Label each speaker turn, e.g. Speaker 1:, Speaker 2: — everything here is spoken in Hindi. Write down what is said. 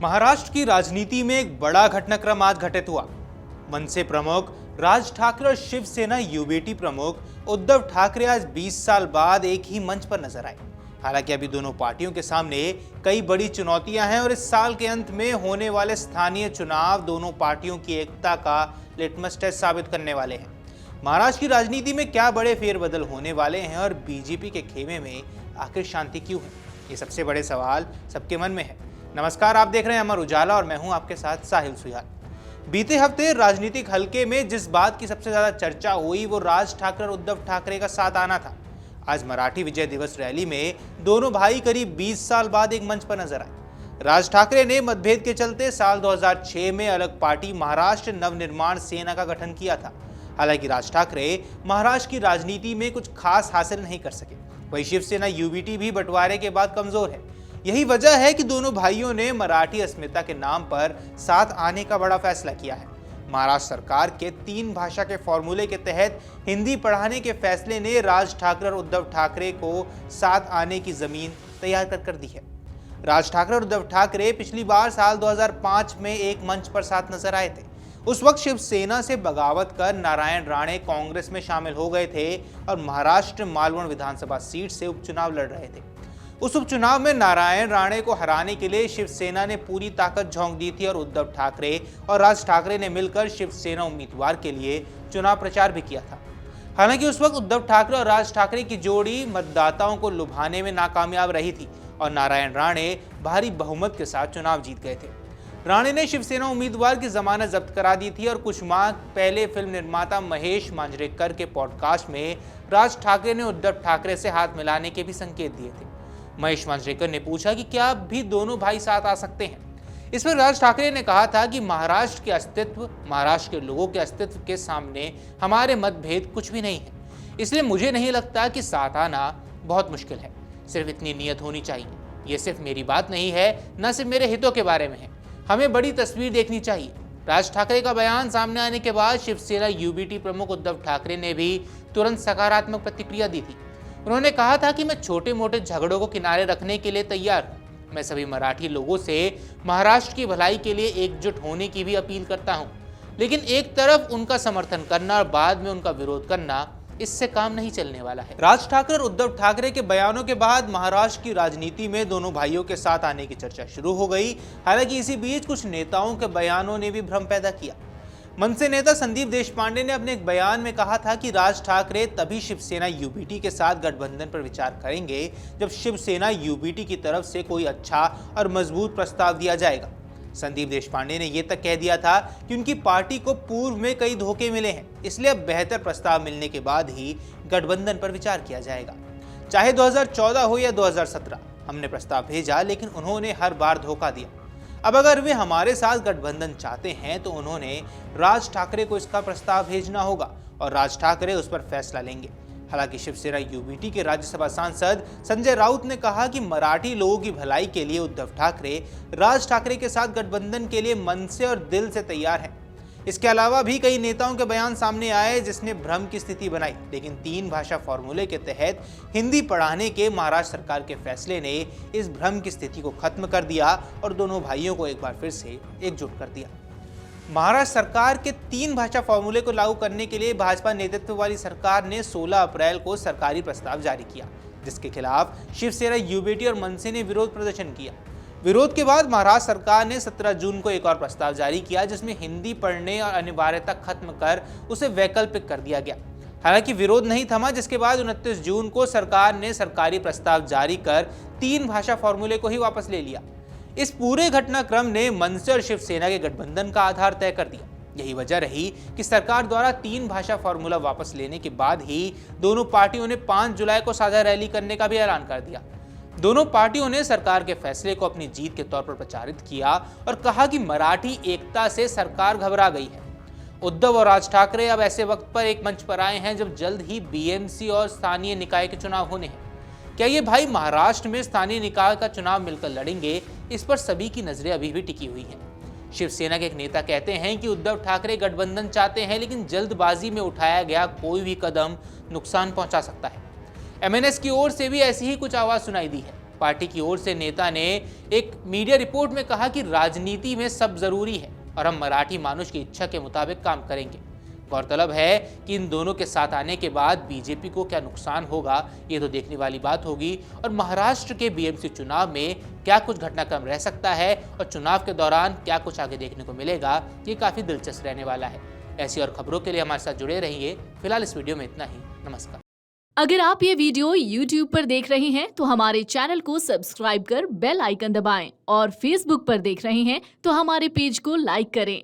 Speaker 1: महाराष्ट्र की राजनीति में एक बड़ा घटनाक्रम आज घटित हुआ। मनसे प्रमुख राज ठाकरे और शिवसेना यूबीटी प्रमुख उद्धव ठाकरे आज 20 साल बाद एक ही मंच पर नजर आए। हालांकि अभी दोनों पार्टियों के सामने कई बड़ी चुनौतियां हैं और इस साल के अंत में होने वाले स्थानीय चुनाव दोनों पार्टियों की एकता का लिटमस टेस्ट साबित करने वाले हैं। महाराष्ट्र की राजनीति में क्या बड़े फेरबदल होने वाले हैं और बीजेपी के खेमे में आखिर शांति क्यों है, ये सबसे बड़े सवाल सबके मन में है। नमस्कार, आप देख रहे हैं अमर उजाला और मैं हूं आपके साथ साहिल सुयाल। बीते हफ्ते राजनीतिक हलके में जिस बात की सबसे ज्यादा चर्चा हुई वो राज ठाकरे और उद्धव ठाकरे का साथ आना था। आज मराठी विजय दिवस रैली में दोनों भाई करीब 20 साल बाद एक मंच पर नजर आए। राज ठाकरे ने मतभेद के चलते साल 2006 में अलग पार्टी महाराष्ट्र नवनिर्माण सेना का गठन किया था। हालांकि राज ठाकरे महाराष्ट्र की राजनीति में कुछ खास हासिल नहीं कर सके। वहीं शिवसेना यूबीटी भी बंटवारे के बाद कमजोर है। यही वजह है कि दोनों भाइयों ने मराठी अस्मिता के नाम पर साथ आने का बड़ा फैसला किया है। महाराष्ट्र सरकार के 3 भाषा के फॉर्मूले के तहत हिंदी पढ़ाने के फैसले ने राज ठाकरे और उद्धव ठाकरे को साथ आने की जमीन तैयार कर दी है। राज ठाकरे और उद्धव ठाकरे पिछली बार साल 2005 में एक मंच पर साथ नजर आए थे। उस वक्त शिवसेना से बगावत कर नारायण राणे कांग्रेस में शामिल हो गए थे और महाराष्ट्र मालवण विधानसभा सीट से उपचुनाव लड़ रहे थे। उस उपचुनाव में नारायण राणे को हराने के लिए शिवसेना ने पूरी ताकत झोंक दी थी और उद्धव ठाकरे और राज ठाकरे ने मिलकर शिवसेना उम्मीदवार के लिए चुनाव प्रचार भी किया था। हालांकि उस वक्त उद्धव ठाकरे और राज ठाकरे की जोड़ी मतदाताओं को लुभाने में नाकामयाब रही थी और नारायण राणे भारी बहुमत के साथ चुनाव जीत गए थे। राणे ने शिवसेना उम्मीदवार की जमानत जब्त करा दी थी और कुछ माह पहले फिल्म निर्माता महेश मांजरेकर के पॉडकास्ट में राज ठाकरे ने उद्धव ठाकरे से हाथ मिलाने के भी संकेत दिए थे। महेश मांजरेकर ने पूछा कि क्या अब भी दोनों भाई साथ आ सकते हैं। इस पर राज ठाकरे ने कहा था कि महाराष्ट्र के अस्तित्व, महाराष्ट्र के लोगों के अस्तित्व के सामने हमारे मतभेद कुछ भी नहीं है, इसलिए मुझे नहीं लगता कि साथ आना बहुत मुश्किल है। सिर्फ इतनी नीयत होनी चाहिए। ये सिर्फ मेरी बात नहीं है, न सिर्फ मेरे हितों के बारे में है, हमें बड़ी तस्वीर देखनी चाहिए। राज ठाकरे का बयान सामने आने के बाद शिवसेना यूबीटी प्रमुख उद्धव ठाकरे ने भी तुरंत सकारात्मक प्रतिक्रिया दी थी। उन्होंने कहा था कि मैं छोटे मोटे झगड़ों को किनारे रखने के लिए तैयार हूं। मैं सभी मराठी लोगों से महाराष्ट्र की भलाई के लिए एकजुट होने की भी अपील करता हूं, लेकिन एक तरफ उनका समर्थन करना और बाद में उनका विरोध करना, इससे काम नहीं चलने वाला है। राज ठाकरे और उद्धव ठाकरे के बयानों के बाद महाराष्ट्र की राजनीति में दोनों भाइयों के साथ आने की चर्चा शुरू हो गई। हालांकि इसी बीच कुछ नेताओं के बयानों ने भी भ्रम पैदा किया। मनसे नेता संदीप देशपांडे ने अपने एक बयान में कहा था कि राज ठाकरे तभी शिवसेना यूबीटी के साथ गठबंधन पर विचार करेंगे जब शिवसेना यूबीटी की तरफ से कोई अच्छा और मजबूत प्रस्ताव दिया जाएगा। संदीप देशपांडे ने यह तक कह दिया था कि उनकी पार्टी को पूर्व में कई धोखे मिले हैं, इसलिए अब बेहतर प्रस्ताव मिलने के बाद ही गठबंधन पर विचार किया जाएगा। चाहे 2014 हो या 2017, हमने प्रस्ताव भेजा लेकिन उन्होंने हर बार धोखा दिया। अब अगर वे हमारे साथ गठबंधन चाहते हैं तो उन्होंने राज ठाकरे को इसका प्रस्ताव भेजना होगा और राज ठाकरे उस पर फैसला लेंगे। हालांकि शिवसेना यूबीटी के राज्यसभा सांसद संजय राउत ने कहा कि मराठी लोगों की भलाई के लिए उद्धव ठाकरे राज ठाकरे के साथ गठबंधन के लिए मन से और दिल से तैयार हैं। इसके अलावा भी कई नेताओं के बयान सामने आए जिसने भ्रम की स्थिति बनाई, लेकिन 3 भाषा फॉर्मूले के तहत हिंदी पढ़ाने के महाराष्ट्र सरकार के फैसले ने इस भ्रम की स्थिति को खत्म कर दिया और दोनों भाइयों को एक बार फिर से एकजुट कर दिया। महाराष्ट्र सरकार के 3 भाषा फॉर्मूले को लागू करने के लिए भाजपा नेतृत्व वाली सरकार ने 16 अप्रैल को सरकारी प्रस्ताव जारी किया, जिसके खिलाफ शिवसेना यूबीटी और मनसे ने विरोध प्रदर्शन किया। विरोध के बाद महाराष्ट्र सरकार ने 17 जून को एक और प्रस्ताव जारी किया जिसमें हिंदी पढ़ने और अनिवार्यता खत्म कर उसे वैकल्पिक कर दिया गया। हालांकि विरोध नहीं थमा, जिसके बाद 29 जून को सरकार ने सरकारी प्रस्ताव जारी कर 3 भाषा फॉर्मूले को ही वापस ले लिया। इस पूरे घटनाक्रम ने मनसे और शिवसेना के गठबंधन का आधार तय कर दिया। यही वजह रही कि सरकार द्वारा 3 भाषा फॉर्मूला वापस लेने के बाद ही दोनों पार्टियों ने 5 जुलाई को साझा रैली करने का भी ऐलान कर दिया। दोनों पार्टियों ने सरकार के फैसले को अपनी जीत के तौर पर प्रचारित किया और कहा कि मराठी एकता से सरकार घबरा गई है। उद्धव और राज ठाकरे अब ऐसे वक्त पर एक मंच पर आए हैं जब जल्द ही बीएमसी और स्थानीय निकाय के चुनाव होने हैं। क्या ये भाई महाराष्ट्र में स्थानीय निकाय का चुनाव मिलकर लड़ेंगे, इस पर सभी की नजरें अभी भी टिकी हुई हैं। शिवसेना के एक नेता कहते हैं कि उद्धव ठाकरे गठबंधन चाहते हैं, लेकिन जल्दबाजी में उठाया गया कोई भी कदम नुकसान पहुंचा सकता है। एमएनएस की ओर से भी ऐसी ही कुछ आवाज सुनाई दी है। पार्टी की ओर से नेता ने एक मीडिया रिपोर्ट में कहा कि राजनीति में सब जरूरी है और हम मराठी मानुष की इच्छा के मुताबिक काम करेंगे। गौरतलब है कि इन दोनों के साथ आने के बाद बीजेपी को क्या नुकसान होगा, ये तो देखने वाली बात होगी। और महाराष्ट्र के बीएमसी चुनाव में क्या कुछ घटनाक्रम रह सकता है और चुनाव के दौरान क्या कुछ आगे देखने को मिलेगा, ये काफी दिलचस्प रहने वाला है। ऐसी और खबरों के लिए हमारे साथ जुड़े रहिए। फिलहाल इस वीडियो में इतना ही। नमस्कार।
Speaker 2: अगर आप ये वीडियो YouTube पर देख रहे हैं तो हमारे चैनल को सब्सक्राइब कर बेल आइकन दबाएं और Facebook पर देख रहे हैं तो हमारे पेज को लाइक करें।